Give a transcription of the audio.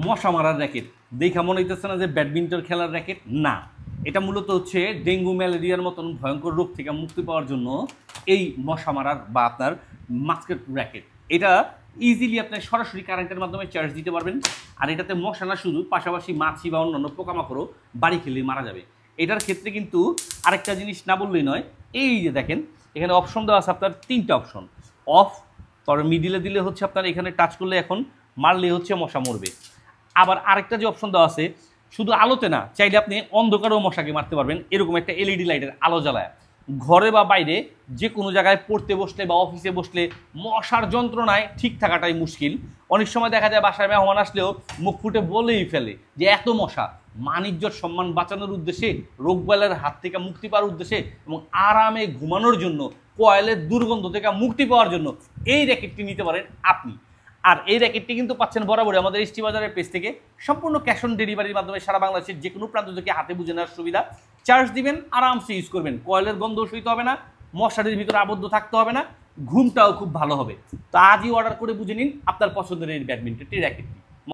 মশা মারার র্যাকেট। দেখা মনে হইতেছে না যে ব্যাডমিন্টন খেলার র্যাকেট, না, এটা মূলত হচ্ছে ডেঙ্গু ম্যালেরিয়ার মতন ভয়ঙ্কর রোগ থেকে মুক্তি পাওয়ার জন্য এই মশা মারার বা আপনার মাস্কেট র্যাকেট। এটা ইজিলি আপনি সরাসরি কারেন্টের মাধ্যমে চার্জ দিতে পারবেন। আর এটাতে মশা না শুধু, পাশাপাশি মাছি বা অন্যান্য পোকামাকড়ও বাড়ি খেলে মারা যাবে। এটার ক্ষেত্রে কিন্তু আরেকটা জিনিস না বললেই নয়, এই যে দেখেন এখানে অপশন দেওয়া আছে আপনার 3টা অপশন। অফ, পরে মিডিলে দিলে হচ্ছে আপনার এখানে টাচ করলে এখন মারলে হচ্ছে মশা মরবে। আবার আরেকটা যে অপশন দেওয়া আছে, শুধু আলোতে না, চাইলে আপনি অন্ধকারেও মশাকে মারতে পারবেন। এরকম একটা এলইডি লাইটের আলো জ্বালায় ঘরে বা বাইরে যে কোনো জায়গায় পড়তে বসলে বা অফিসে বসলে মশার যন্ত্রণায় ঠিক থাকাটাই মুশকিল। অনেক সময় দেখা যায় বাসায় মেহমান আসলেও মুখ ফুটে বলেই ফেলে যে এত মশা। মানিজ্যর সম্মান বাঁচানোর উদ্দেশ্যে, রোগবালাইয়ের হাত থেকে মুক্তি পাওয়ার উদ্দেশ্যে এবং আরামে ঘুমানোর জন্য, কয়েলের দুর্গন্ধ থেকে মুক্তি পাওয়ার জন্য এই র্যাকেটটি নিতে পারেন আপনি। আর এই র্যাকেটটি কিন্তু পাচ্ছেন বরাবরই আমাদের এসটি বাজারের পেজ থেকে, সম্পূর্ণ ক্যাশ অন ডেলিভারির মাধ্যমে সারা বাংলাদেশের যে কোনো প্রান্ত থেকে হাতে বুঝে নেওয়ার সুবিধা। চার্জ দিবেন, আরামসে ইউজ করবেন, কয়েলের গন্ধ সইতে হবে না, মশারির ভিতরে আবদ্ধ থাকতে হবে না, ঘুমটাও খুব ভালো হবে। তো আজই অর্ডার করে বুঝে নিন আপনার পছন্দের এই ব্যাডমিন্টনটি র্যাকেটটি।